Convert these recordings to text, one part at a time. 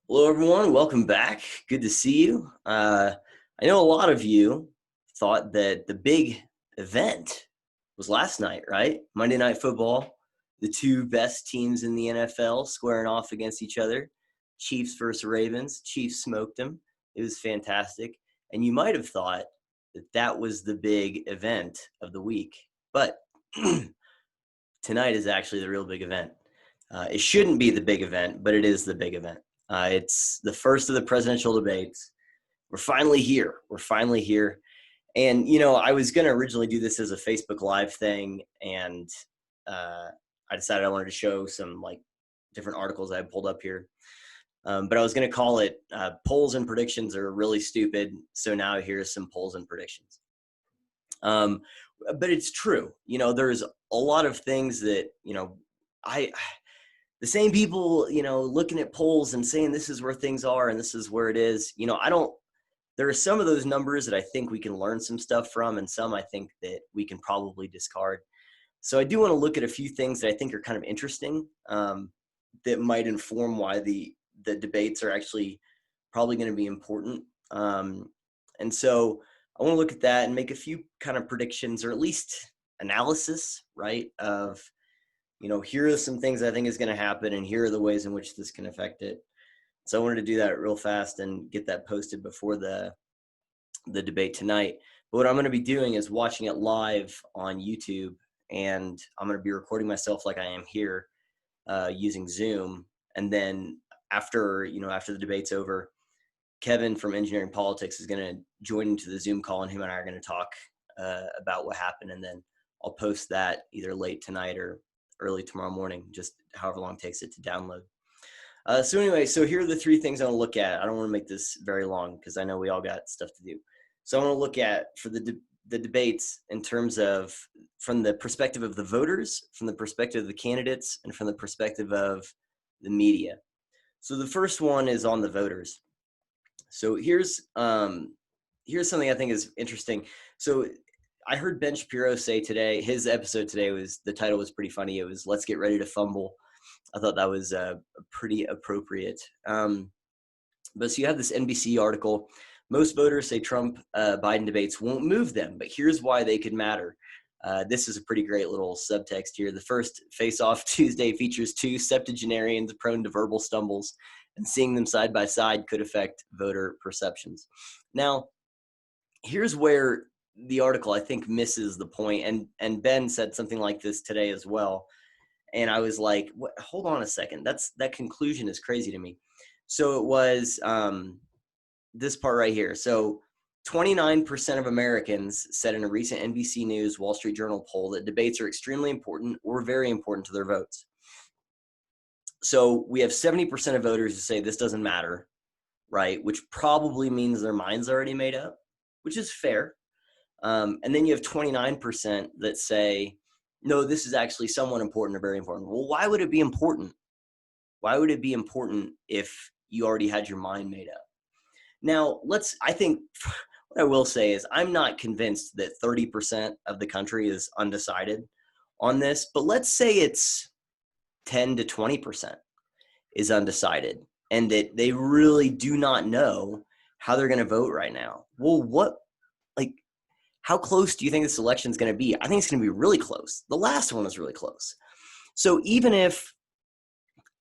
Hello, everyone. Welcome back. Good to see you. I know a lot of you thought that the big event was last night, right? Monday Night Football, the two best teams in the NFL squaring off against each other. Chiefs versus Ravens. Chiefs smoked them. It was fantastic. And you might have thought that that was the big event of the week. But tonight is actually the real big event. It shouldn't be the big event, but it is the big event. It's the first of the presidential debates. We're finally here. We're finally here. And, I was going to originally do this as a Facebook Live thing, and I decided I wanted to show some different articles I had pulled up here. But I was going to call it polls and predictions are really stupid. So now here's some polls and predictions. But it's true. There's a lot of things that, the same people, looking at polls and saying this is where things are and this is where it is. There are some of those numbers that I think we can learn some stuff from, and some I think that we can probably discard. So I do want to look at a few things that I think are kind of interesting that might inform why the debates are actually probably going to be important. And so I want to look at that and make a few kind of predictions, or at least analysis, right, of here are some things I think is going to happen, and here are the ways in which this can affect it. So I wanted to do that real fast and get that posted before the debate tonight. But what I'm going to be doing is watching it live on YouTube, and I'm going to be recording myself like I am here using Zoom. And then after the debate's over, Kevin from Engineering Politics is going to join into the Zoom call, and him and I are going to talk about what happened. And then I'll post that either late tonight or early tomorrow morning, just however long it takes it to download. So anyway, so here are the three things I want to look at. I don't want to make this very long because I know we all got stuff to do. So I want to look at, for the debates, in terms of from the perspective of the voters, from the perspective of the candidates, and from the perspective of the media. So the first one is on the voters. So here's something I think is interesting. So I heard Ben Shapiro say today, his episode today the title was pretty funny. It was "Let's Get Ready to Fumble." I thought that was pretty appropriate. But so you have this NBC article. Most voters say Trump-Biden debates won't move them, but here's why they could matter. This is a pretty great little subtext here. The first face-off Tuesday features two septuagenarians prone to verbal stumbles, and seeing them side by side could affect voter perceptions. Now, here's where the article, I think, misses the point. And Ben said something like this today as well. And I was like, hold on a second. That conclusion is crazy to me. So it was this part right here. So 29% of Americans said in a recent NBC News Wall Street Journal poll that debates are extremely important or very important to their votes. So we have 70% of voters who say this doesn't matter, right? Which probably means their mind's already made up, which is fair. And then you have 29% that say, no, this is actually somewhat important or very important. Well, why would it be important? Why would it be important if you already had your mind made up? Now, I think what I will say is I'm not convinced that 30% of the country is undecided on this, but let's say it's 10 to 20% is undecided and that they really do not know how they're going to vote right now. Well, how close do you think this election is going to be? I think it's going to be really close. The last one was really close. So even if,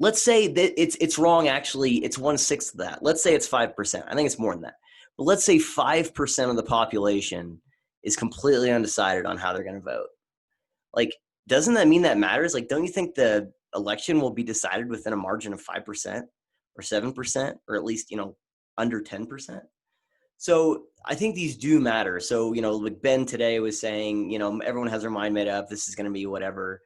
let's say that it's wrong, actually, it's 1/6 of that. Let's say it's 5%. I think it's more than that. But let's say 5% of the population is completely undecided on how they're going to vote. Doesn't that mean that matters? Don't you think the election will be decided within a margin of 5% or 7%, or at least, under 10%? So I think these do matter. So, like Ben today was saying, everyone has their mind made up. This is going to be whatever.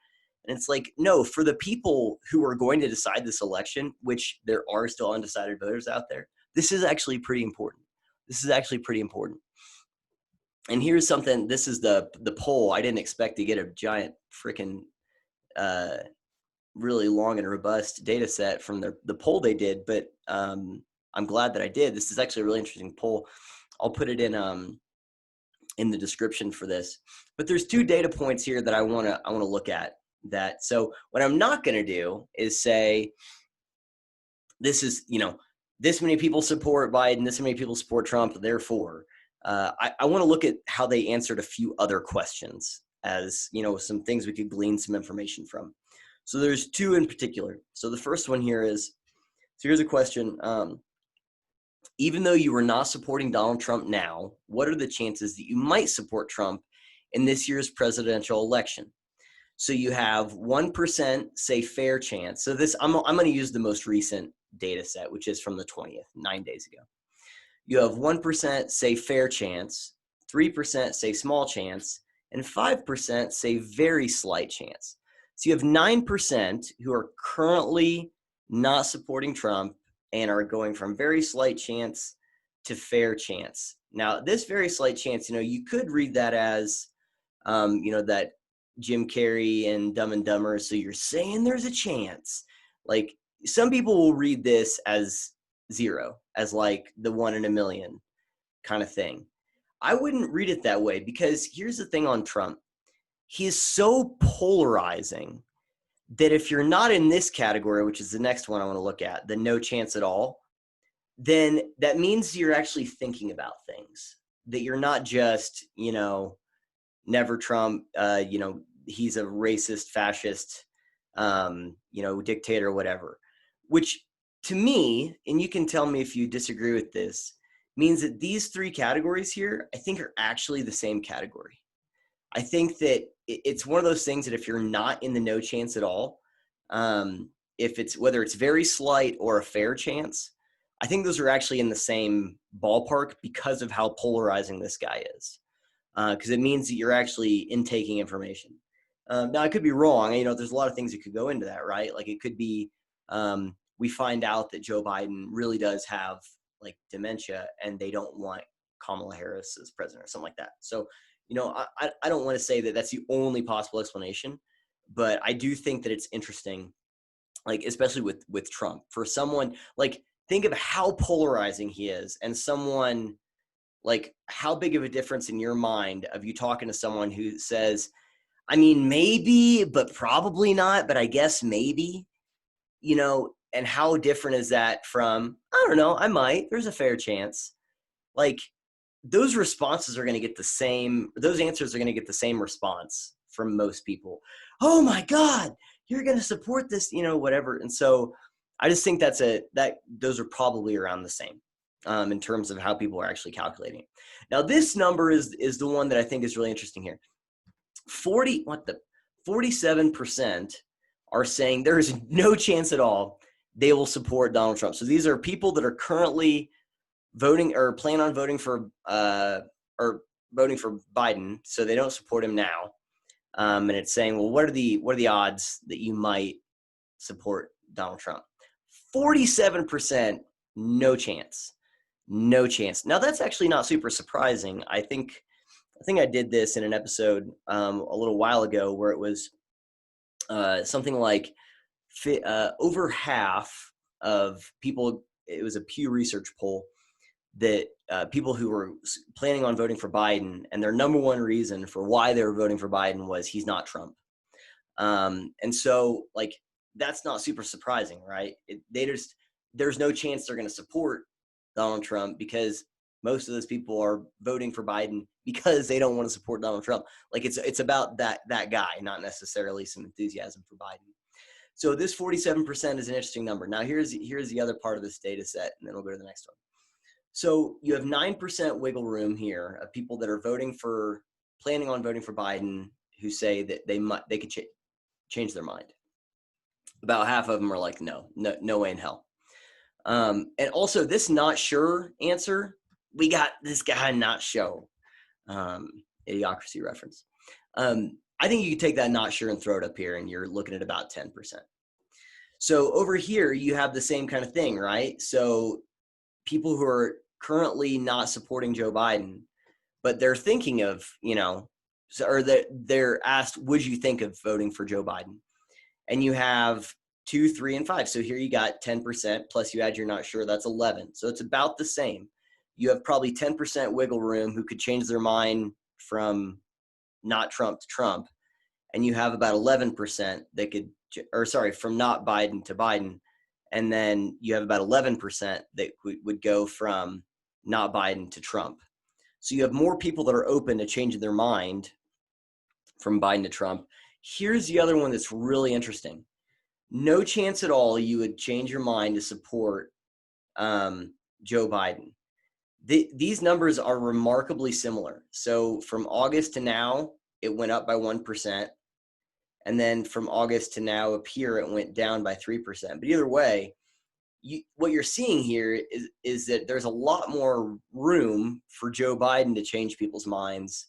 And it's like, no, for the people who are going to decide this election, which there are still undecided voters out there, this is actually pretty important. And here's something, this is the poll. I didn't expect to get a giant freaking really long and robust data set from the poll they did, but I'm glad that I did. This is actually a really interesting poll. I'll put it in the description for this. But there's two data points here that I want to look at. That so what I'm not going to do is say this is this many people support Biden, this many people support Trump, therefore. I want to look at how they answered a few other questions as, some things we could glean some information from. So there's two in particular. So the first one here is, so here's a question. Even though you were not supporting Donald Trump now, what are the chances that you might support Trump in this year's presidential election? So you have 1% say fair chance. So this, I'm going to use the most recent data set, which is from the 20th, 9 days ago. You have 1% say fair chance, 3% say small chance, and 5% say very slight chance. So you have 9% who are currently not supporting Trump and are going from very slight chance to fair chance. Now, this very slight chance, you could read that as, that Jim Carrey and Dumb and Dumber. So you're saying there's a chance. Like, some people will read this as zero, as like the 1 in a million kind of thing. I wouldn't read it that way, because here's the thing on Trump. He is so polarizing that if you're not in this category, which is the next one I want to look at, the no chance at all, then that means you're actually thinking about things, that you're not just, never Trump, he's a racist, fascist, dictator, whatever, which to me, and you can tell me if you disagree with this, means that these three categories here, I think, are actually the same category. I think that it's one of those things that if you're not in the no chance at all, if it's whether it's very slight or a fair chance, I think those are actually in the same ballpark because of how polarizing this guy is. Because it means that you're actually intaking information. Now, I could be wrong. There's a lot of things that could go into that, right? Like, it could be we find out that Joe Biden really does have like dementia and they don't want Kamala Harris as president or something like that. So, I don't want to say that that's the only possible explanation, but I do think that it's interesting, like, especially with Trump, for someone, like, think of how polarizing he is, and someone, like, how big of a difference in your mind of you talking to someone who says, I mean, maybe, but probably not, but I guess maybe, and how different is that from, I don't know, I might, there's a fair chance. Like, those responses are going to get the same, those answers are going to get the same response from most people. Oh my God, you're going to support this, whatever. And so I just think those are probably around the same in terms of how people are actually calculating it. Now, this number is the one that I think is really interesting here. 47% are saying there is no chance at all they will support Donald Trump. So these are people that are currently voting or plan on voting for Biden, so they don't support him now. And it's saying, well, what are the odds that you might support Donald Trump? 47%, no chance. No chance. Now, that's actually not super surprising. I think I did this in an episode a little while ago where it was something like over half of people, it was a Pew Research poll, that people who were planning on voting for Biden, and their number one reason for why they were voting for Biden was he's not Trump. And so, like, that's not super surprising, right? There's no chance they're going to support Donald Trump because most of those people are voting for Biden because they don't want to support Donald Trump. Like, it's about that guy, not necessarily some enthusiasm for Biden. So this 47% is an interesting number. Now, here's the other part of this data set, and then we'll go to the next one. So you have 9% wiggle room here of people that are planning on voting for Biden, who say that they could change their mind. About half of them are like, no way in hell. And also, this not sure answer, we got this guy not sure. Idiocracy reference. I think you could take that not sure and throw it up here, and you're looking at about 10%. So over here, you have the same kind of thing, right? So people who are currently not supporting Joe Biden, but they're thinking of, or they're asked, would you think of voting for Joe Biden? And you have 2, 3, and 5. So here you got 10%, plus you add your not sure, that's 11. So it's about the same. You have probably 10% wiggle room who could change their mind from not Trump to Trump. And you have about 11% that could, from not Biden to Biden. And then you have about 11% that would go from not Biden to Trump. So you have more people that are open to changing their mind from Biden to Trump. Here's the other one that's really interesting. No chance at all you would change your mind to support Joe Biden. These numbers are remarkably similar. So from August to now, it went up by 1%. And then from August to now up here, it went down by 3%. But either way, what you're seeing here is that there's a lot more room for Joe Biden to change people's minds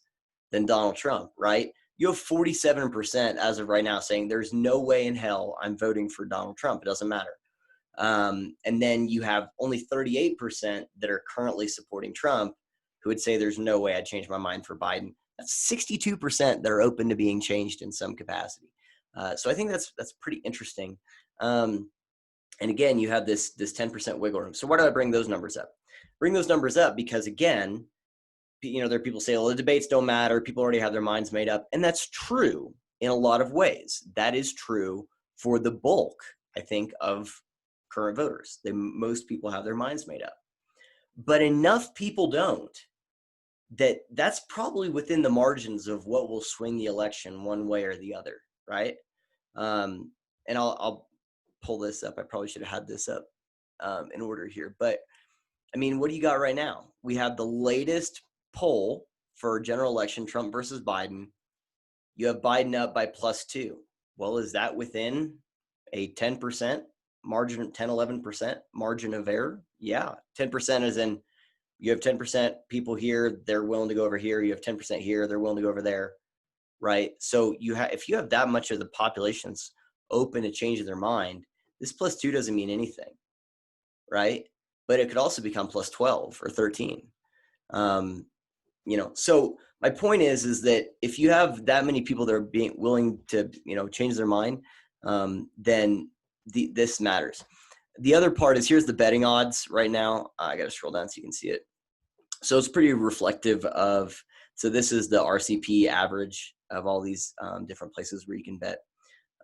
than Donald Trump, right? You have 47% as of right now saying there's no way in hell I'm voting for Donald Trump. It doesn't matter. And then you have only 38% that are currently supporting Trump who would say there's no way I'd change my mind for Biden. That's 62% that are open to being changed in some capacity. So I think that's pretty interesting. And again, you have this 10% wiggle room. So why do I bring those numbers up? Bring those numbers up because, again, there are people say, well, the debates don't matter. People already have their minds made up. And that's true in a lot of ways. That is true for the bulk, I think, of current voters. Most people have their minds made up. But enough people don't that's probably within the margins of what will swing the election one way or the other, right? And I'll pull this up. I probably should have had this up in order here. But, I mean, what do you got right now? We have the latest poll for general election, Trump versus Biden. You have Biden up by +2. Well, is that within a 10% margin, 10, 11% margin of error? Yeah, 10% is in you have 10% people here, they're willing to go over here. You have 10% here, they're willing to go over there, right? So if you have that much of the population's open to changing their mind, this +2 doesn't mean anything, right? But it could also become +12 or 13. So my point is that if you have that many people that are being willing to, change their mind, then this matters. The other part is here's the betting odds right now. I got to scroll down so you can see it. So it's pretty reflective of, so this is the RCP average of all these different places where you can bet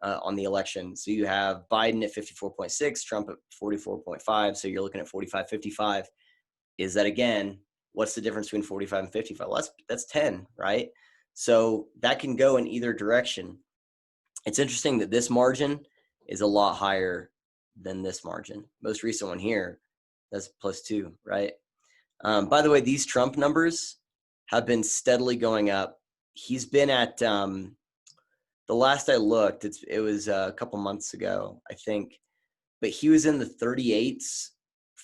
on the election. So you have Biden at 54.6, Trump at 44.5. So you're looking at 45, 55. Is that, again, what's the difference between 45 and 55? Well, that's 10, right? So that can go in either direction. It's interesting that this margin is a lot higher than this margin. Most recent one here, that's +2, right? By the way, these Trump numbers have been steadily going up. He's been at, the last I looked, it was a couple months ago, I think, but he was in the 38s,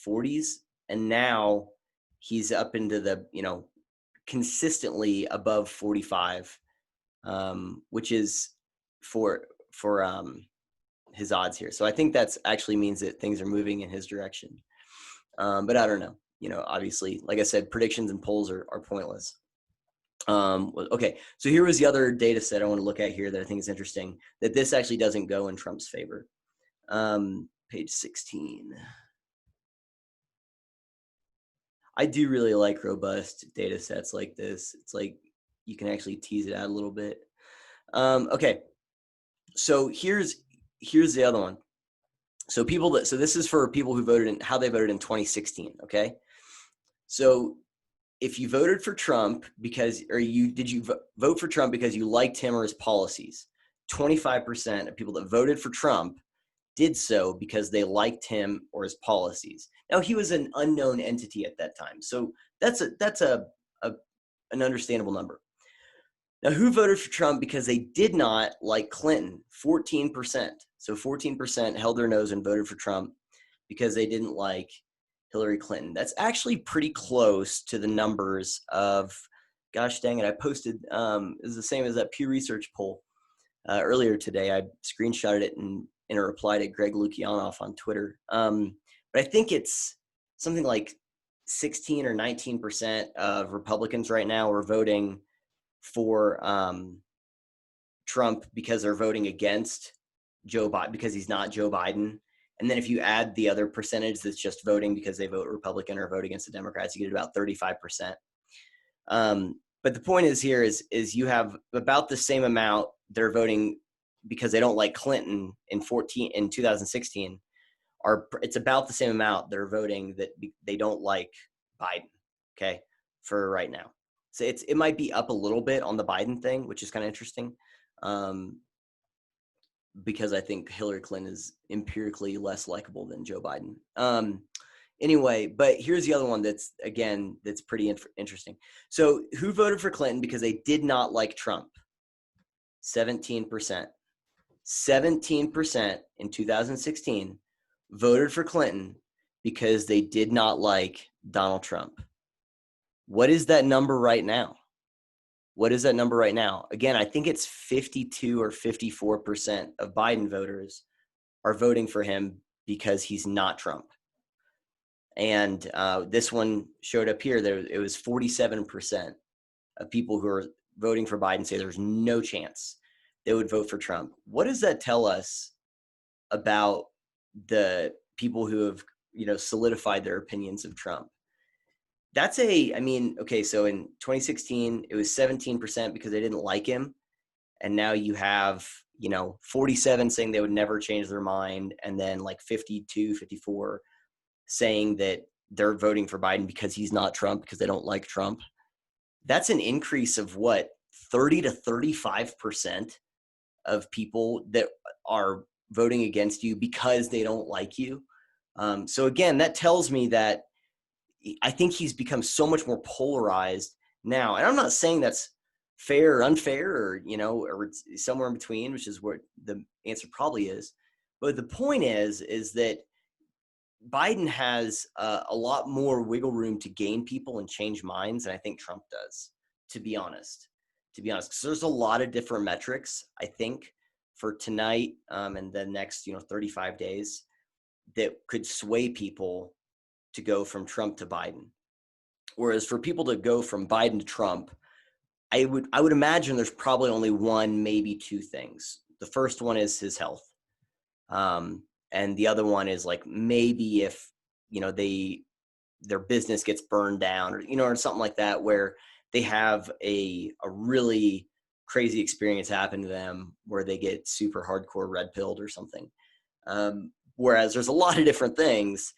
40s, and now he's up into the, consistently above 45, which is for his odds here. So I think that's actually means that things are moving in his direction. But I don't know. Obviously, like I said, predictions and polls are pointless. Okay, so here was the other data set I want to look at here that I think is interesting, that this actually doesn't go in Trump's favor. Page 16. I do really like robust data sets like this. It's like you can actually tease it out a little bit. Okay, so here's the other one. So this is for people who voted in, how they voted in 2016, okay? So if you voted for Trump did you vote for Trump because you liked him or his policies? 25% of people that voted for Trump did so because they liked him or his policies. Now, he was an unknown entity at that time, so that's an understandable number. Now, who voted for Trump because they did not like Clinton? 14%. So 14% held their nose and voted for Trump because they didn't like Hillary Clinton. That's actually pretty close to the numbers of, gosh dang it, I posted, is the same as that Pew Research poll earlier today. I screenshotted it in a reply to Greg Lukianoff on Twitter. But I think it's something like 16 or 19% of Republicans right now are voting for Trump because they're voting against Joe Biden because he's not Joe Biden. And then if you add the other percentage that's just voting because they vote Republican or vote against the Democrats, you get about 35%. But the point is here is you have about the same amount that are voting because they don't like Clinton in 2016 it's about the same amount that are voting that they don't like Biden. Okay, for right now. So it might be up a little bit on the Biden thing, which is kind of interesting, because I think Hillary Clinton is empirically less likable than Joe Biden. Anyway, but here's the other one that's pretty interesting. So who voted for Clinton because they did not like Trump? 17%. 17% in 2016 voted for Clinton because they did not like Donald Trump. What is that number right now? What is that number right now? Again, I think it's 52 or 54% of Biden voters are voting for him because he's not Trump. And this one showed up here. It was 47% of people who are voting for Biden say there's no chance they would vote for Trump. What does that tell us about the people who have, solidified their opinions of Trump? Okay, so in 2016, it was 17% because they didn't like him. And now you have, 47 saying they would never change their mind. And then like 52, 54 saying that they're voting for Biden because he's not Trump, because they don't like Trump. That's an increase of what, 30 to 35% of people that are voting against you because they don't like you. So again, that tells me that I think he's become so much more polarized now. And I'm not saying that's fair or unfair, or, or somewhere in between, which is what the answer probably is. But the point is that Biden has a lot more wiggle room to gain people and change minds than I think Trump does, to be honest. Because there's a lot of different metrics, I think, for tonight and the next, 35 days that could sway people to go from Trump to Biden. Whereas for people to go from Biden to Trump, I would imagine there's probably only one, maybe two things. The first one is his health. And the other one is like maybe if, their business gets burned down, or, or something like that, where they have a really crazy experience happen to them where they get super hardcore red pilled or something. Whereas there's a lot of different things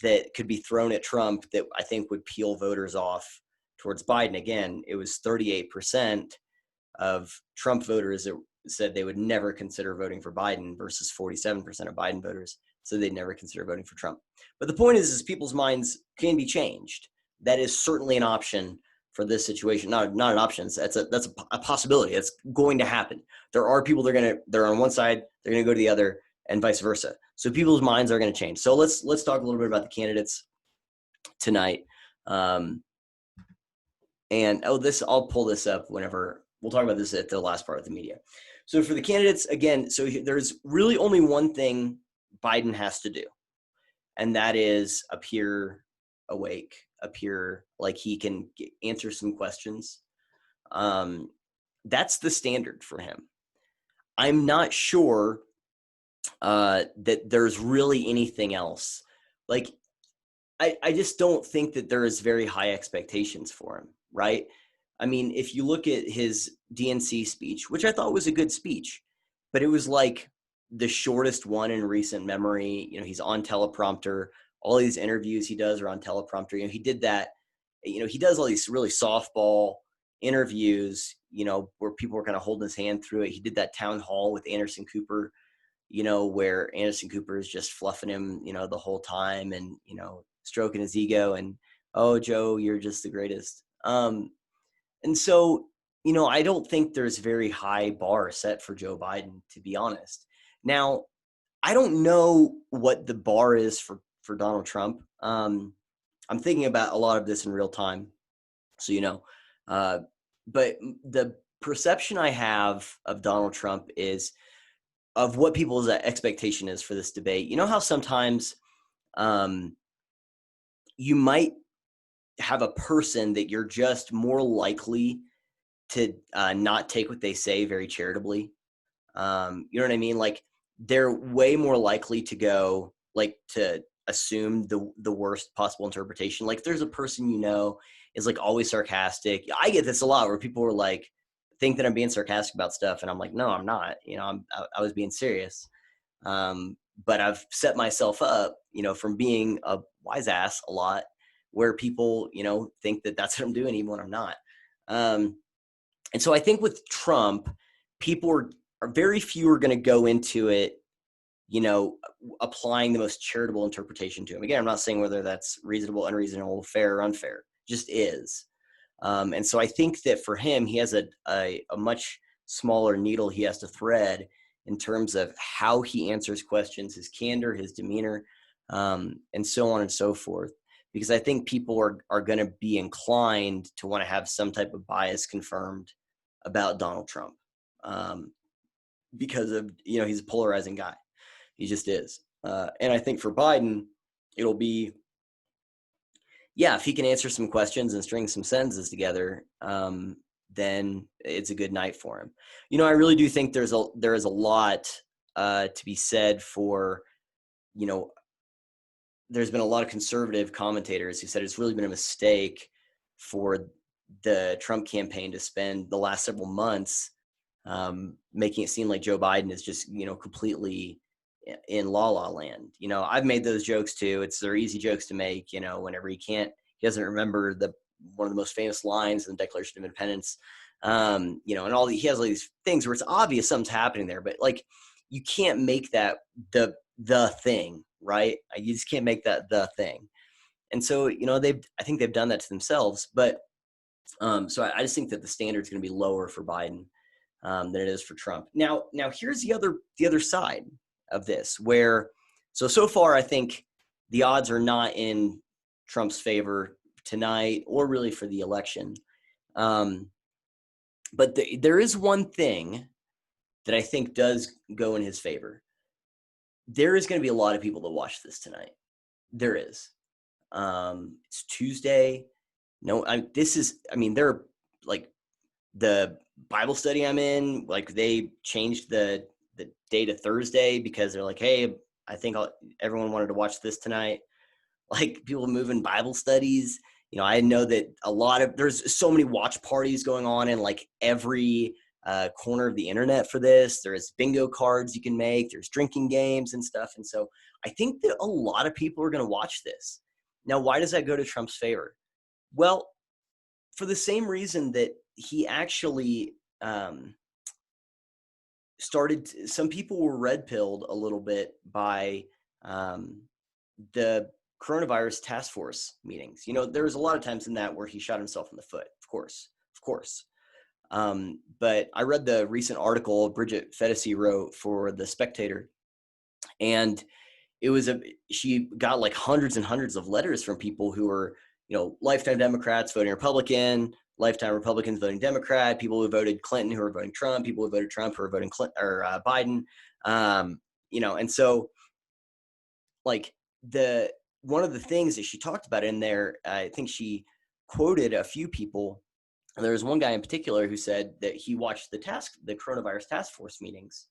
that could be thrown at Trump that I think would peel voters off towards Biden. Again, it was 38% of Trump voters that said they would never consider voting for Biden versus 47% of Biden voters said they'd never consider voting for Trump. But the point is people's minds can be changed. That is certainly an option for this situation. Not an option. That's a possibility. It's going to happen. There are people they're on one side, they're going to go to the other, and vice versa. So people's minds are going to change. So let's talk a little bit about the candidates tonight. And I'll pull this up whenever we'll talk about this at the last part of the media. So for the candidates, again, so there's really only one thing Biden has to do, and that is appear awake, appear like he can answer some questions. That's the standard for him. I'm not sure that there's really anything else. Like, I just don't think that there is very high expectations for him, right? I mean, if you look at his DNC speech, which I thought was a good speech, but it was like the shortest one in recent memory. He's on teleprompter. All these interviews he does are on teleprompter. He did that. He does all these really softball interviews, where people were kind of holding his hand through it. He did that town hall with Anderson Cooper, where Anderson Cooper is just fluffing him, the whole time and, stroking his ego and, oh, Joe, you're just the greatest. And so, I don't think there's very high bar set for Joe Biden, to be honest. Now, I don't know what the bar is for Donald Trump. I'm thinking about a lot of this in real time, so but the perception I have of Donald Trump is of what people's expectation is for this debate. You know how sometimes you might have a person that you're just more likely to not take what they say very charitably. You know what I mean? Like, they're way more likely to go, like, to assume the worst possible interpretation. Like, there's a person is like always sarcastic. I get this a lot where people are like, think that I'm being sarcastic about stuff, and I'm like, no, I'm not. I was being serious. but I've set myself up, from being a wise ass a lot, where people, think that that's what I'm doing even when I'm not. Um, and so I think with Trump, people are very few are going to go into it, applying the most charitable interpretation to him. Again, I'm not saying whether that's reasonable, unreasonable, fair, or unfair. Just is. And so I think that for him, he has a much smaller needle he has to thread in terms of how he answers questions, his candor, his demeanor, and so on and so forth. Because I think people are going to be inclined to want to have some type of bias confirmed about Donald Trump, because of, he's a polarizing guy. He just is. And I think for Biden, it'll be, yeah, if he can answer some questions and string some sentences together, then it's a good night for him. I really do think there is a lot to be said for, there's been a lot of conservative commentators who said it's really been a mistake for the Trump campaign to spend the last several months making it seem like Joe Biden is just, completely in la la land. I've made those jokes too. They're easy jokes to make, whenever he doesn't remember one of the most famous lines in the Declaration of Independence. And he has all these things where it's obvious something's happening there, but like, you can't make that the thing, right? You just can't make that the thing. And so, I think they've done that to themselves, but so I just think that the standard's going to be lower for Biden than it is for Trump. Now here's the other side of this, where so far I think the odds are not in Trump's favor tonight or really for the election. But there is one thing that I think does go in his favor. There is going to be a lot of people that watch this tonight. There is. It's Tuesday. They're like, the Bible study I'm in, like, they changed the day to Thursday because they're like, hey, I think everyone wanted to watch this tonight. Like, people moving Bible studies. I know that there's so many watch parties going on in like every corner of the internet for this. There's bingo cards you can make. There's drinking games and stuff. And so I think that a lot of people are going to watch this. Now, why does that go to Trump's favor? Well, for the same reason that he actually some people were red-pilled a little bit by the coronavirus task force meetings. There was a lot of times in that where he shot himself in the foot, of course. But I read the recent article Bridget Fetisi wrote for The Spectator, and she got like hundreds and hundreds of letters from people who were, lifetime Democrats voting Republican, lifetime Republicans voting Democrat, people who voted Clinton who are voting Trump, people who voted Trump who are voting Clinton or Biden. And so like one of the things that she talked about in there, I think she quoted a few people. There was one guy in particular who said that he watched the coronavirus task force meetings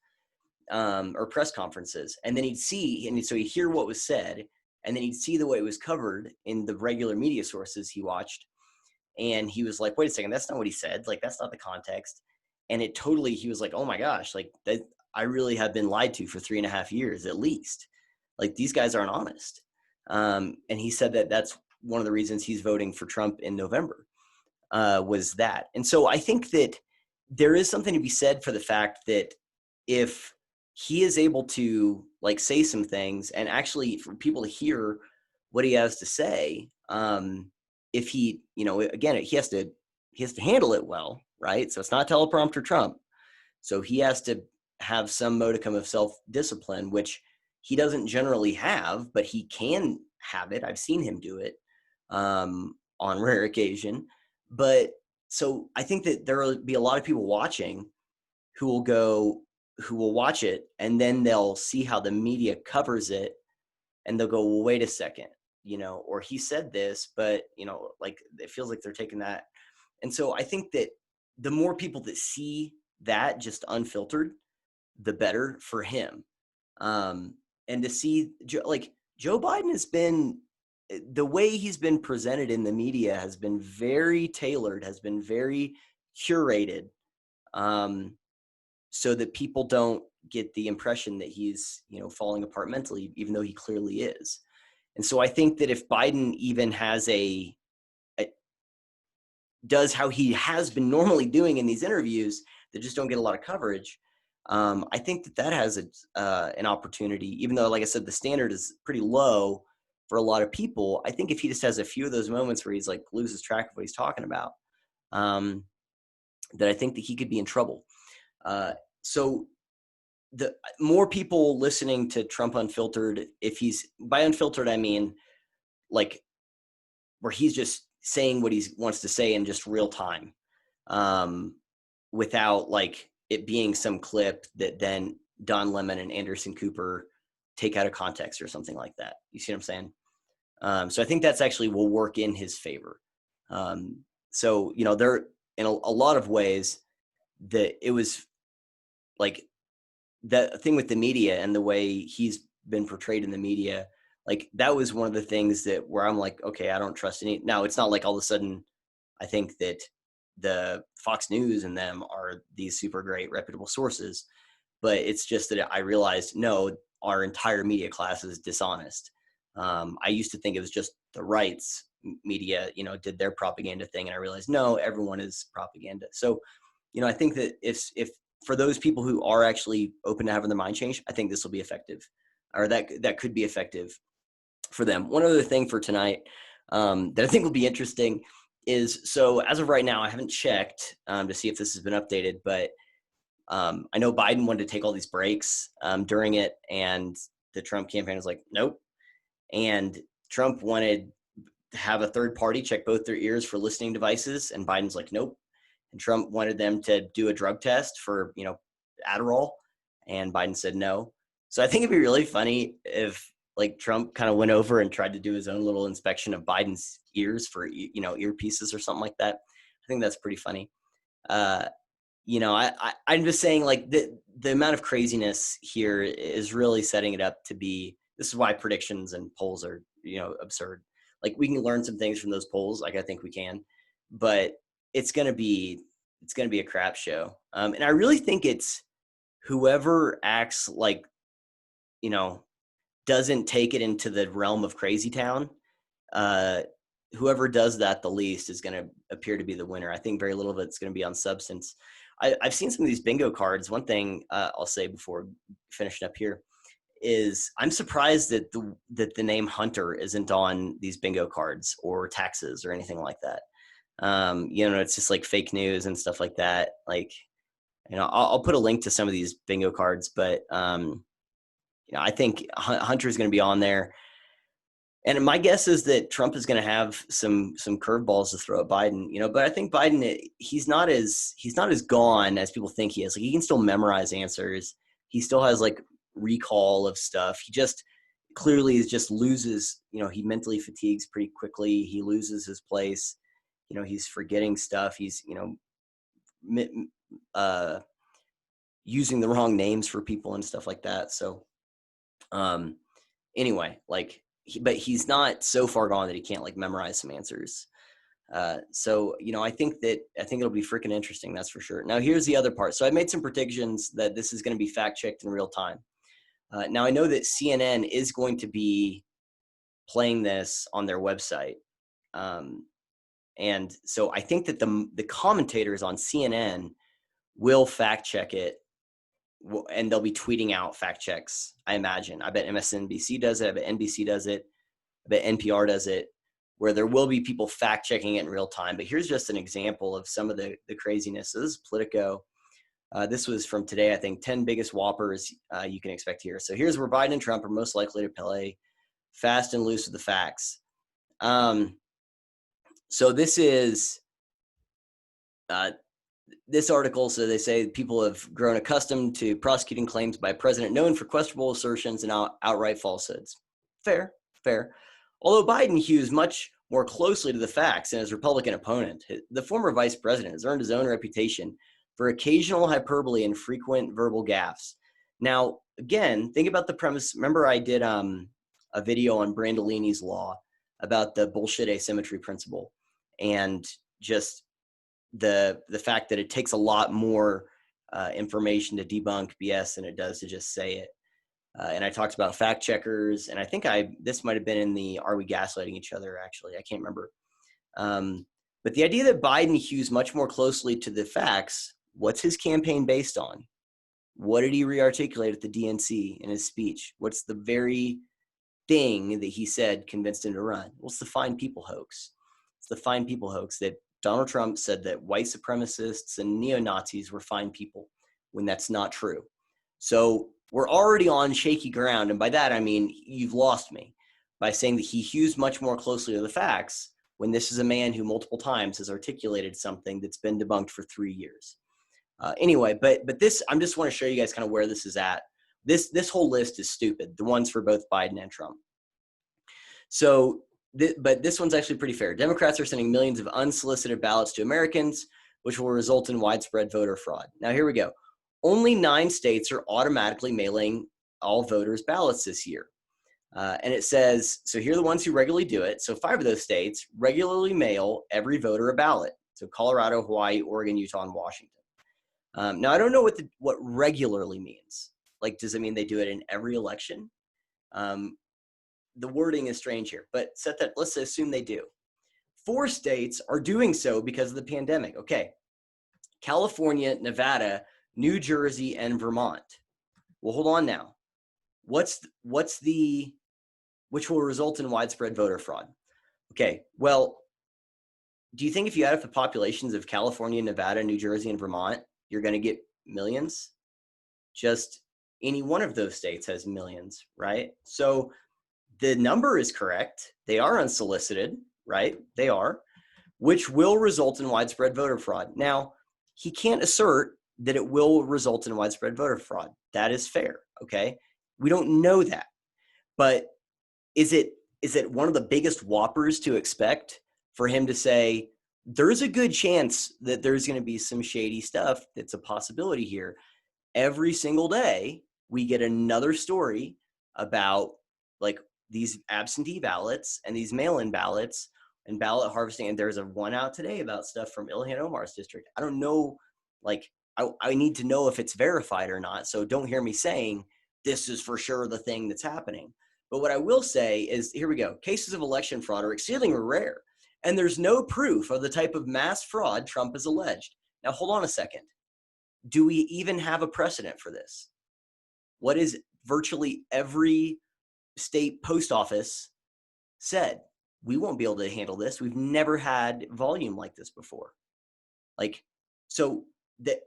or press conferences, and then so he'd hear what was said, and then he'd see the way it was covered in the regular media sources he watched. And he was like, wait a second, that's not what he said. Like, that's not the context. And he was like, oh my gosh, like that, I really have been lied to for 3.5 years at least. Like, these guys aren't honest. And he said that that's one of the reasons he's voting for Trump in November, was that. And so I think that there is something to be said for the fact that if he is able to like say some things and actually for people to hear what he has to say, if he, again, he has to handle it well, right? So it's not teleprompter Trump. So he has to have some modicum of self-discipline, which he doesn't generally have, but he can have it. I've seen him do it on rare occasion. But so I think that there will be a lot of people watching who will watch it, and then they'll see how the media covers it, and they'll go, well, wait a second, or he said this, but, like, it feels like they're taking that. And so I think that the more people that see that just unfiltered, the better for him. And to see, like, Joe Biden has been, the way he's been presented in the media has been very tailored, has been very curated. so that people don't get the impression that he's, falling apart mentally, even though he clearly is. And so I think that if Biden even has does how he has been normally doing in these interviews that just don't get a lot of coverage, I think that has an opportunity, even though, like I said, the standard is pretty low for a lot of people. I think if he just has a few of those moments where he's like loses track of what he's talking about, that I think that he could be in trouble. So the more people listening to Trump Unfiltered, if he's, by unfiltered, I mean like where he's just saying what he wants to say in just real time, without like it being some clip that then Don Lemon and Anderson Cooper take out of context or something like that. You see what I'm saying? So I think that's actually will work in his favor. So, there in a lot of ways that it was like that thing with the media and the way he's been portrayed in the media, like that was one of the things that where I'm like, okay, I don't trust any. Now it's not like all of a sudden I think that the Fox News and them are these super great reputable sources, but it's just that I realized, no, our entire media class is dishonest. I used to think it was just the right's media, did their propaganda thing. And I realized, no, everyone is propaganda. So, I think that if for those people who are actually open to having their mind changed, I think this will be effective, or that could be effective for them. One other thing for tonight that I think will be interesting is, so as of right now, I haven't checked to see if this has been updated, but I know Biden wanted to take all these breaks during it, and the Trump campaign was like, nope. And Trump wanted to have a third party check both their ears for listening devices, and Biden's like, nope. And Trump wanted them to do a drug test for, Adderall, and Biden said no. So I think it'd be really funny if like Trump kind of went over and tried to do his own little inspection of Biden's ears for, earpieces or something like that. I think that's pretty funny. I'm just saying, like, the amount of craziness here is really setting it up to be, this is why predictions and polls are, absurd. Like, we can learn some things from those polls. Like, I think we can, but it's going to be a crap show. And I really think it's whoever acts like, doesn't take it into the realm of crazy town. Whoever does that the least is going to appear to be the winner. I think very little of it's going to be on substance. I've seen some of these bingo cards. One thing I'll say before finishing up here is I'm surprised that the name Hunter isn't on these bingo cards or taxes or anything like that. It's just like fake news and stuff like that. Like, I'll put a link to some of these bingo cards, but I think Hunter is going to be on there. And my guess is that Trump is going to have some curveballs to throw at Biden, but I think Biden, he's not as gone as people think he is. Like, he can still memorize answers. He still has like recall of stuff. He just clearly just loses, he mentally fatigues pretty quickly. He loses his place. He's forgetting stuff. He's, using the wrong names for people and stuff like that. So, anyway, like, but he's not so far gone that he can't like memorize some answers. So, I think it'll be freaking interesting. That's for sure. Now, here's the other part. So I made some predictions that this is going to be fact checked in real time. Now I know that CNN is going to be playing this on their website. And so I think that the commentators on CNN will fact check it, and they'll be tweeting out fact checks, I imagine. I bet MSNBC does it. I bet NBC does it. I bet NPR does it, where there will be people fact checking it in real time. But here's just an example of some of the craziness. So this is Politico. This was from today, I think, 10 biggest whoppers you can expect here. So here's where Biden and Trump are most likely to play fast and loose with the facts. So this is this article. So they say people have grown accustomed to prosecuting claims by a president known for questionable assertions and outright falsehoods. Fair. Although Biden hews much more closely to the facts than his Republican opponent, the former vice president has earned his own reputation for occasional hyperbole and frequent verbal gaffes. Now, again, think about the premise. Remember, I did a video on Brandolini's law about the bullshit asymmetry principle, and just the fact that it takes a lot more information to debunk BS than it does to just say it. And I talked about fact checkers, and I think this might have been in the Are We Gaslighting Each Other, actually. I can't remember. But the idea that Biden hews much more closely to the facts, what's his campaign based on? What did he re-articulate at the DNC in his speech? What's the very thing that he said convinced him to run? Well, it's the fine people hoax. It's the fine people hoax that Donald Trump said that white supremacists and neo-Nazis were fine people, when that's not true. So we're already on shaky ground. And by that, I mean, you've lost me by saying that he hews much more closely to the facts when this is a man who multiple times has articulated something that's been debunked for 3 years. Anyway, but this, I just want to show you guys kind of where this is at. This whole list is stupid, the ones for both Biden and Trump. So, but this one's actually pretty fair. Democrats are sending millions of unsolicited ballots to Americans, which will result in widespread voter fraud. Now, here we go. Only 9 states are automatically mailing all voters ballots this year. And it says, so here are the ones who regularly do it. So 5 of those states regularly mail every voter a ballot. So Colorado, Hawaii, Oregon, Utah, and Washington. Now, I don't know what regularly means. Like, does it mean they do it in every election? The wording is strange here, but let's assume they do. 4 states are doing so because of the pandemic. Okay, California, Nevada, New Jersey, and Vermont. Well, hold on now. Which will result in widespread voter fraud? Okay, well, do you think if you add up the populations of California, Nevada, New Jersey, and Vermont, you're going to get millions? Just any one of those states has millions, right? So the number is correct. They are unsolicited, right? They are, which will result in widespread voter fraud. Now, he can't assert that it will result in widespread voter fraud. That is fair, okay? We don't know that. But is it one of the biggest whoppers to expect for him to say, there's a good chance that there's going to be some shady stuff that's a possibility here? Every single day, we get another story about like these absentee ballots and these mail-in ballots and ballot harvesting. And there's a one out today about stuff from Ilhan Omar's district. I don't know, like, I need to know if it's verified or not. So don't hear me saying this is for sure the thing that's happening. But what I will say is, here we go. Cases of election fraud are exceedingly rare, and there's no proof of the type of mass fraud Trump has alleged. Now, hold on a second. Do we even have a precedent for this? What is virtually every state post office said? We won't be able to handle this. We've never had volume like this before. Like, so the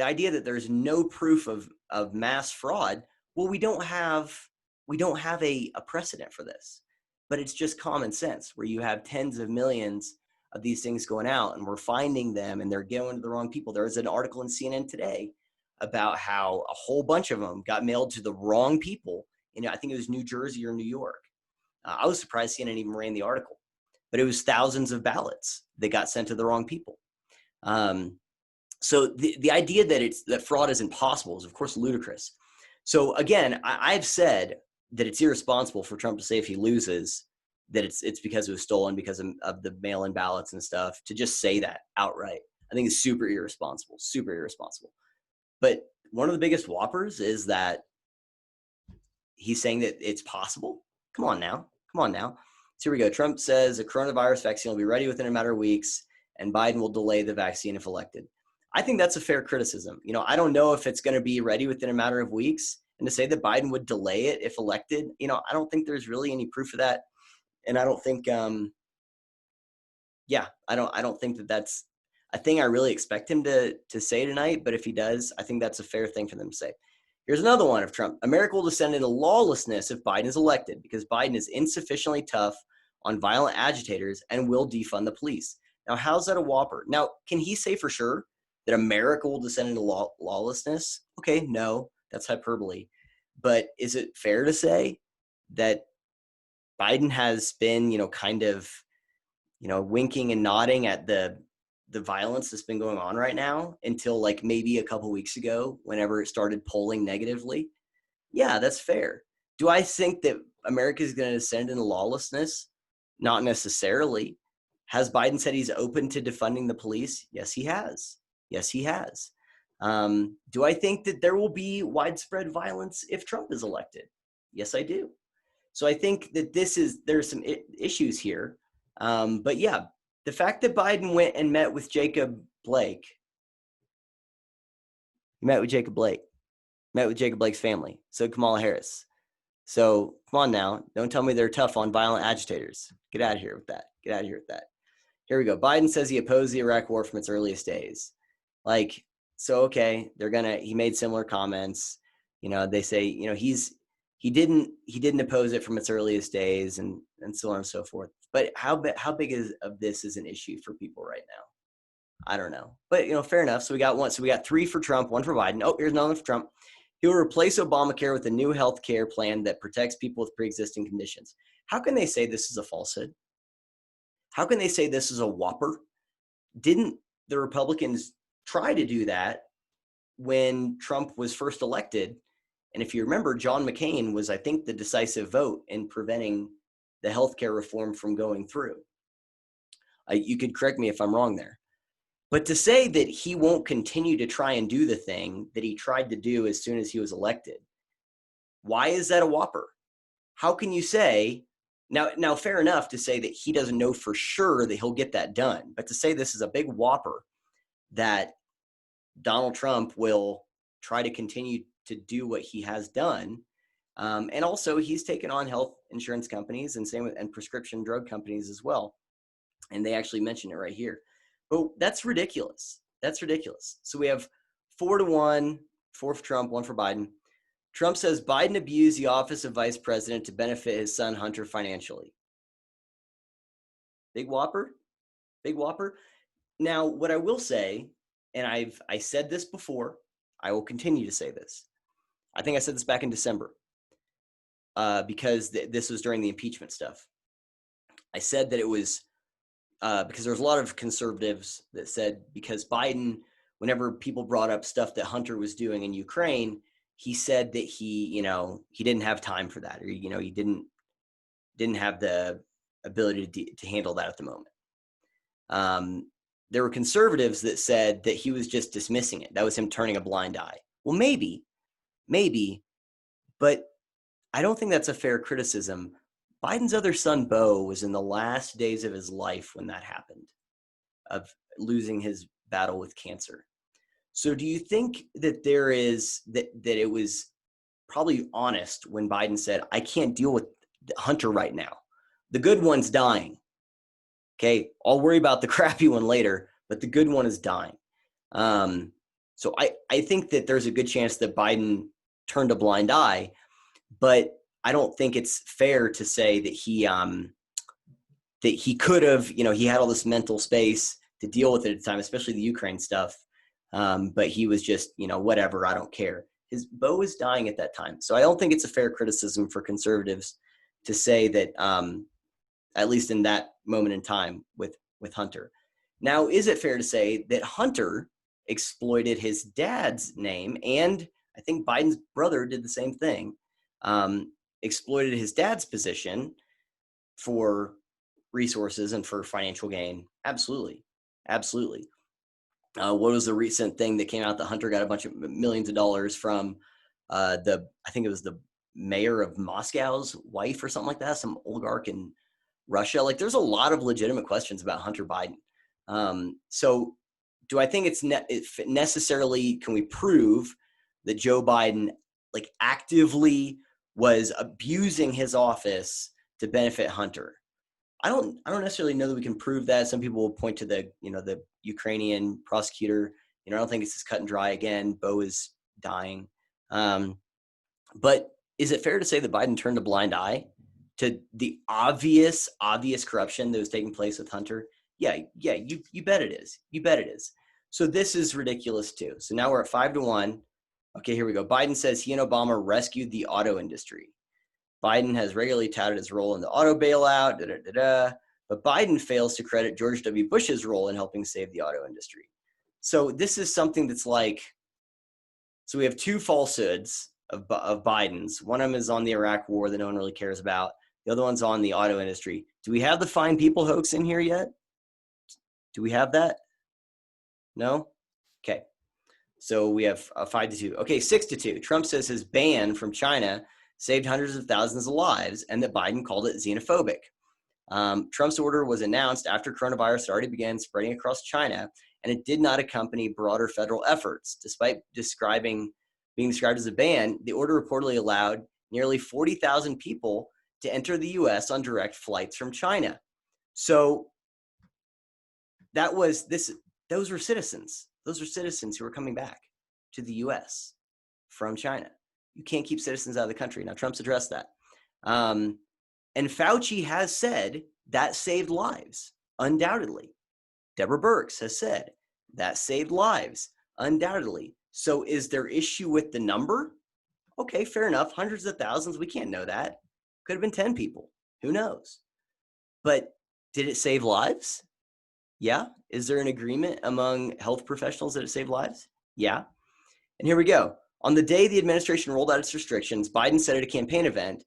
idea that there's no proof of mass fraud, well, we don't have a precedent for this. But it's just common sense, where you have tens of millions of these things going out, and we're finding them, and they're going to the wrong people. There was an article in CNN today about how a whole bunch of them got mailed to the wrong people. I think it was New Jersey or New York. I was surprised CNN even ran the article, but it was thousands of ballots that got sent to the wrong people. So the idea that fraud is impossible is, of course, ludicrous. So again, I've said that it's irresponsible for Trump to say if he loses that it's because it was stolen because of the mail-in ballots and stuff, to just say that outright. I think it's super irresponsible. But one of the biggest whoppers is that he's saying that it's possible. Come on now. So here we go. Trump says a coronavirus vaccine will be ready within a matter of weeks, and Biden will delay the vaccine if elected. I think that's a fair criticism. I don't know if it's going to be ready within a matter of weeks, and to say that Biden would delay it if elected, I don't think there's really any proof of that. And I don't think, I don't think that that's a thing I really expect him to say tonight. But if he does, I think that's a fair thing for them to say. Here's another one of Trump. America will descend into lawlessness if Biden is elected because Biden is insufficiently tough on violent agitators and will defund the police. Now, how's that a whopper? Now, can he say for sure that America will descend into lawlessness? Okay, no, that's hyperbole. But is it fair to say that Biden has been, kind of, winking and nodding at the violence that's been going on right now until like maybe a couple weeks ago, whenever it started polling negatively? Yeah, that's fair. Do I think that America is going to descend into lawlessness? Not necessarily. Has Biden said he's open to defunding the police? Yes, he has. Do I think that there will be widespread violence if Trump is elected? Yes, I do. So I think that there's some issues here. But yeah, the fact that Biden went and met with Jacob Blake's family. So Kamala Harris. So come on now, don't tell me they're tough on violent agitators. Get out of here with that. Here we go. Biden says he opposed the Iraq war from its earliest days. Like, so, okay, he made similar comments. They say, he didn't oppose it from its earliest days and so on and so forth. But how big of this is an issue for people right now? I don't know. But, fair enough. So we got one. So we got 3 for Trump, 1 for Biden. Oh, here's another one for Trump. He will replace Obamacare with a new health care plan that protects people with pre-existing conditions. How can they say this is a falsehood? How can they say this is a whopper? Didn't the Republicans try to do that when Trump was first elected? And if you remember, John McCain was, I think, the decisive vote in preventing the healthcare reform from going through. You could correct me if I'm wrong there. But to say that he won't continue to try and do the thing that he tried to do as soon as he was elected, why is that a whopper? How can you say, now fair enough to say that he doesn't know for sure that he'll get that done, but to say this is a big whopper that Donald Trump will try to continue to do what he has done, and also he's taken on health insurance companies and prescription drug companies as well, and they actually mention it right here. But that's ridiculous. So we have 4-1, 4 for Trump, 1 for Biden. Trump says Biden abused the office of vice president to benefit his son Hunter financially. Big whopper. Now, what I will say, and I said this before, I will continue to say this. I think I said this back in December because this was during the impeachment stuff. I said that it was because there's a lot of conservatives that said because Biden, whenever people brought up stuff that Hunter was doing in Ukraine, he said that he didn't have time for that, or he didn't have the ability to handle that at the moment. There were conservatives that said that he was just dismissing it. That was him turning a blind eye. Well, maybe, but I don't think that's a fair criticism. Biden's other son, Beau, was in the last days of his life when that happened, of losing his battle with cancer. So do you think that that it was probably honest when Biden said, I can't deal with Hunter right now. The good one's dying. Okay, I'll worry about the crappy one later, but the good one is dying. So I think that there's a good chance that Biden turned a blind eye, but I don't think it's fair to say that he could have, he had all this mental space to deal with it at the time, especially the Ukraine stuff. But he was just, whatever, I don't care. Beau was dying at that time. So I don't think it's a fair criticism for conservatives to say that, at least in that moment in time with Hunter. Now, is it fair to say that Hunter exploited his dad's name, and I think Biden's brother did the same thing, exploited his dad's position for resources and for financial gain? Absolutely. What was the recent thing that came out that Hunter got a bunch of millions of dollars from I think it was the mayor of Moscow's wife or something like that, some oligarch in Russia? Like, there's a lot of legitimate questions about Hunter Biden. So do I think it's necessarily, can we prove that Joe Biden actively was abusing his office to benefit Hunter? I don't necessarily know that we can prove that. Some people will point to the Ukrainian prosecutor. I don't think it's as cut and dry. Again, Beau is dying. But is it fair to say that Biden turned a blind eye to the obvious corruption that was taking place with Hunter? Yeah, you bet it is. So this is ridiculous too. So now we're at 5-1. Okay, here we go. Biden says he and Obama rescued the auto industry. Biden has regularly touted his role in the auto bailout, but Biden fails to credit George W. Bush's role in helping save the auto industry. So this is something that's so we have 2 falsehoods of Biden's. One of them is on the Iraq war that no one really cares about. The other one's on the auto industry. Do we have the Fine People hoax in here yet? Do we have that? No? Okay. So we have a 5-2. Okay, 6-2. Trump says his ban from China saved hundreds of thousands of lives and that Biden called it xenophobic. Trump's order was announced after coronavirus already began spreading across China, and it did not accompany broader federal efforts. Despite being described as a ban, the order reportedly allowed nearly 40,000 people to enter the U.S. on direct flights from China. So those were citizens. Those are citizens who are coming back to the U.S. from China. You can't keep citizens out of the country. Now, Trump's addressed that. And Fauci has said that saved lives, undoubtedly. Deborah Birx has said that saved lives, undoubtedly. So is there issue with the number? Okay, fair enough. Hundreds of thousands, we can't know that. Could have been 10 people. Who knows? But did it save lives? Yeah. Is there an agreement among health professionals that it saved lives? Yeah. And here we go. On the day the administration rolled out its restrictions, Biden said at a campaign event,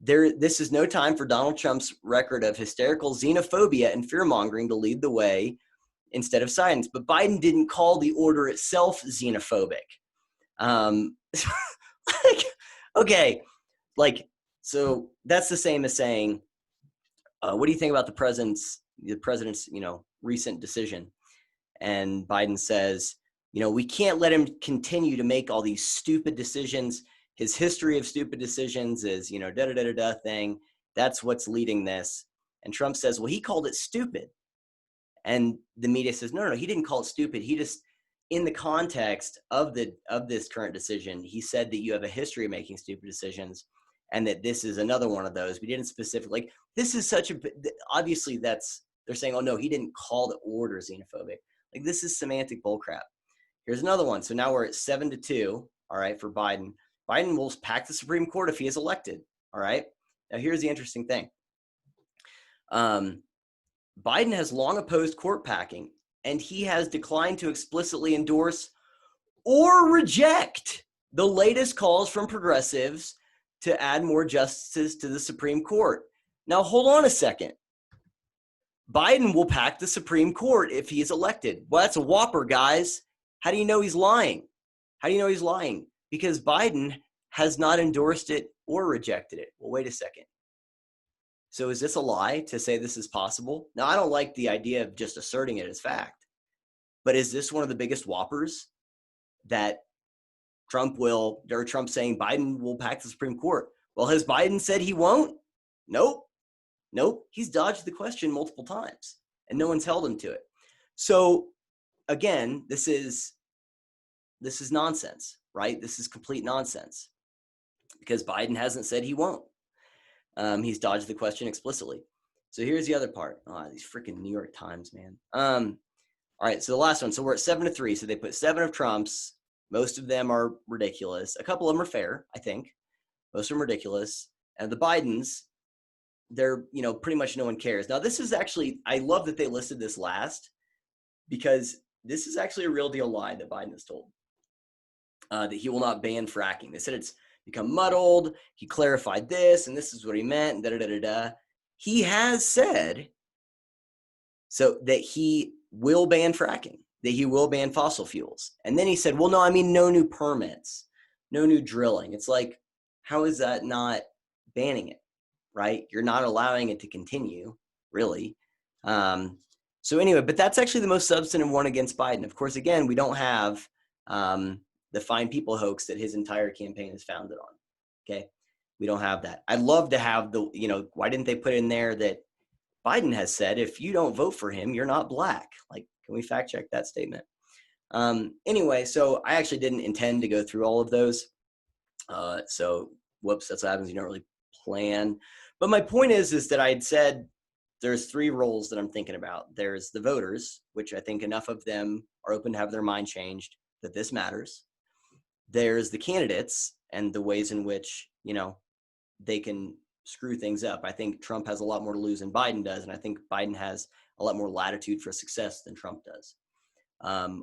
this is no time for Donald Trump's record of hysterical xenophobia and fear-mongering to lead the way instead of science. But Biden didn't call the order itself xenophobic. Okay, so that's the same as saying, what do you think about the president's recent decision? And Biden says, we can't let him continue to make all these stupid decisions. His history of stupid decisions is, thing. That's what's leading this. And Trump says, well, he called it stupid. And the media says, no, he didn't call it stupid. He just, in the context of this current decision, he said that you have a history of making stupid decisions and that this is another one of those. We didn't specifically, this is obviously they're saying, oh no, he didn't call the order xenophobic. This is semantic bullcrap. Here's another one. So now we're at 7-2, all right, for Biden. Biden will pack the Supreme Court if he is elected, all right? Now here's the interesting thing. Biden has long opposed court packing, and he has declined to explicitly endorse or reject the latest calls from progressives to add more justices to the Supreme Court. Now, hold on a second. Biden will pack the Supreme Court if he is elected. Well, that's a whopper, guys. How do you know he's lying? Because Biden has not endorsed it or rejected it. Well, wait a second. So is this a lie to say this is possible? Now, I don't like the idea of just asserting it as fact, but is this one of the biggest whoppers that Trump saying Biden will pack the Supreme Court? Well, has Biden said he won't? Nope. He's dodged the question multiple times and no one's held him to it. So again, this is nonsense, right? This is complete nonsense because Biden hasn't said he won't. He's dodged the question explicitly. So here's the other part. Oh, these freaking New York Times, man. All right, so the last one. So we're at 7-3. So they put 7 of Trump's. Most of them are ridiculous. A couple of them are fair, I think. Most of them are ridiculous. And the Bidens, they're, pretty much no one cares. Now, this is actually, I love that they listed this last because this is actually a real deal lie that Biden has told. That he will not ban fracking. They said it's become muddled. He clarified this, and this is what he meant. He has said so that he will ban fracking, that he will ban fossil fuels. And then he said, well, no, I mean, no new permits, no new drilling. It's like, how is that not banning it, right? You're not allowing it to continue, really. So anyway, but that's actually the most substantive one against Biden. Of course, again, we don't have the fine people hoax that his entire campaign is founded on. Okay. We don't have that. I'd love to have why didn't they put in there that Biden has said, if you don't vote for him, you're not black. Can we fact check that statement? Anyway, so I actually didn't intend to go through all of those. So whoops, that's what happens. You don't really plan. But my point is that I had said there's 3 roles that I'm thinking about. There's the voters, which I think enough of them are open to have their mind changed that this matters. There's the candidates and the ways in which, they can screw things up. I think Trump has a lot more to lose than Biden does. And I think Biden has a lot more latitude for success than Trump does.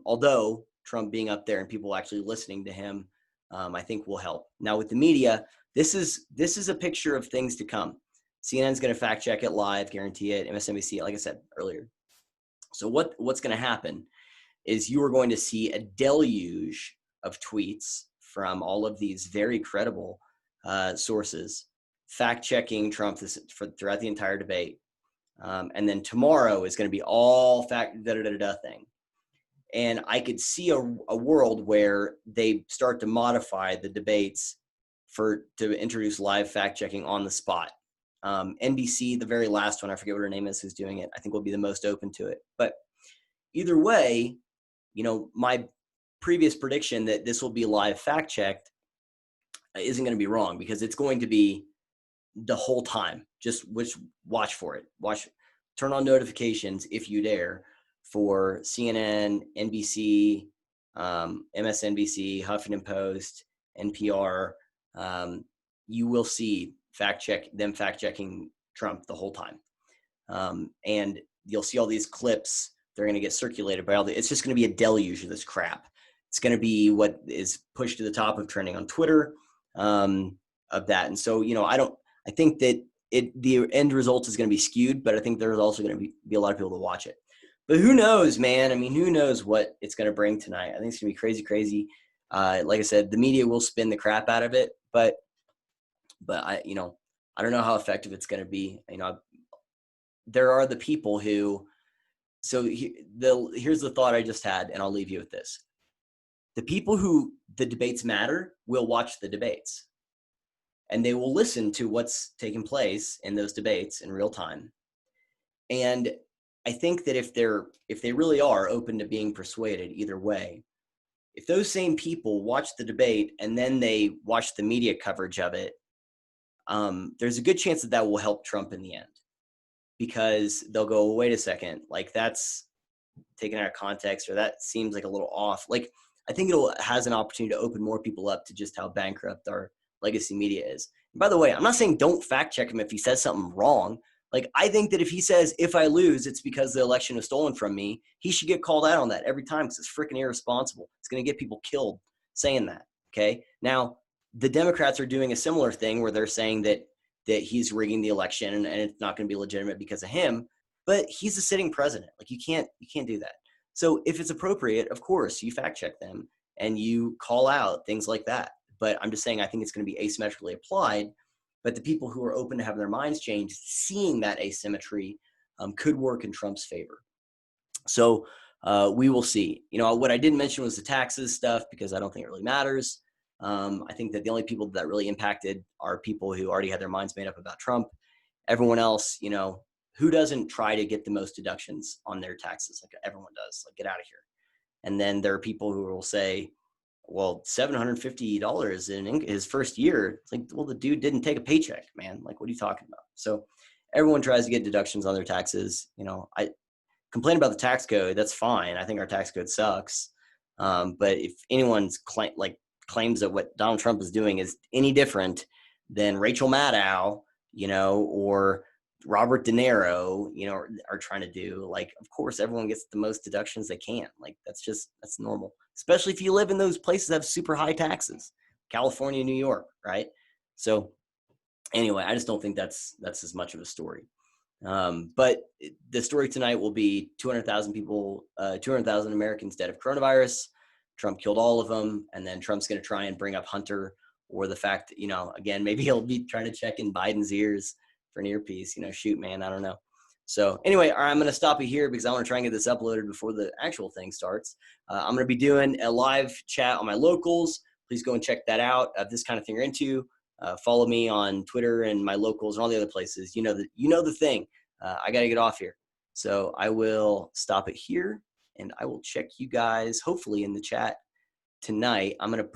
Although Trump being up there and people actually listening to him, I think will help. Now with the media, this is a picture of things to come. CNN's going to fact check it live, guarantee it. MSNBC, like I said earlier. So what's going to happen is you are going to see a deluge of tweets from all of these very credible sources fact-checking Trump throughout the entire debate. And then tomorrow is going to be all fact thing. And I could see a world where they start to modify the debates to introduce live fact-checking on the spot. NBC, the very last one, I forget what her name is, who's doing it, I think will be the most open to it. But either way, my previous prediction that this will be live fact-checked isn't going to be wrong, because it's going to be the whole time. Just watch for it. Turn on notifications if you dare for CNN, NBC, MSNBC, Huffington Post, NPR. You will see fact-checking Trump the whole time. And you'll see all these clips. They're going to get circulated by it's just going to be a deluge of this crap. It's going to be what is pushed to the top of trending on Twitter, of that. And so, I think that the end result is going to be skewed, but I think there's also going to be a lot of people to watch it. But who knows, man? I mean, who knows what it's going to bring tonight? I think it's going to be crazy. Like I said, the media will spin the crap out of it, but I don't know how effective it's going to be. There are the people who. So here's the thought I just had, and I'll leave you with this. The people who the debates matter will watch the debates, and they will listen to what's taking place in those debates in real time. And I think that if they really are open to being persuaded either way, if those same people watch the debate and then they watch the media coverage of it, there's a good chance that will help Trump in the end. Because they'll go, wait a second, like that's taken out of context, or that seems like a little off. Like, I think has an opportunity to open more people up to just how bankrupt our legacy media is. And by the way, I'm not saying don't fact check him if he says something wrong. Like, I think that if he says, if I lose, it's because the election was stolen from me, he should get called out on that every time, because it's freaking irresponsible. It's going to get people killed saying that. Okay. Now, the Democrats are doing a similar thing where they're saying that he's rigging the election and it's not going to be legitimate because of him, but he's a sitting president. Like, you can't do that. So if it's appropriate, of course, you fact check them and you call out things like that. But I'm just saying, I think it's going to be asymmetrically applied, but the people who are open to having their minds changed, seeing that asymmetry could work in Trump's favor. So we will see. What I didn't mention was the taxes stuff, because I don't think it really matters. I think that the only people that really impacted are people who already had their minds made up about Trump. Everyone else, who doesn't try to get the most deductions on their taxes? Like, everyone does. Like, get out of here. And then there are people who will say, well, $750 in his first year. It's like, well, the dude didn't take a paycheck, man. Like, what are you talking about? So everyone tries to get deductions on their taxes. I complain about the tax code. That's fine. I think our tax code sucks. But if anyone's claims that what Donald Trump is doing is any different than Rachel Maddow, or Robert De Niro, are trying to do, like, of course, everyone gets the most deductions they can. Like, that's normal, especially if you live in those places that have super high taxes, California, New York, right? So anyway, I just don't think that's as much of a story. But the story tonight will be 200,000 people, 200,000 Americans dead of coronavirus. Trump killed all of them. And then Trump's going to try and bring up Hunter, or the fact that, again, maybe he'll be trying to check in Biden's ears for an earpiece. Shoot, man, I don't know. So anyway, all right, I'm going to stop it here because I want to try and get this uploaded before the actual thing starts. I'm going to be doing a live chat on my locals. Please go and check that out. If this kind of thing you're into, follow me on Twitter and my locals and all the other places. You know the thing. I got to get off here. So I will stop it here, and I will check you guys hopefully in the chat tonight. I'm going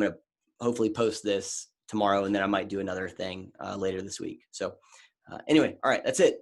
to hopefully post this tomorrow, and then I might do another thing later this week. So anyway, all right, that's it.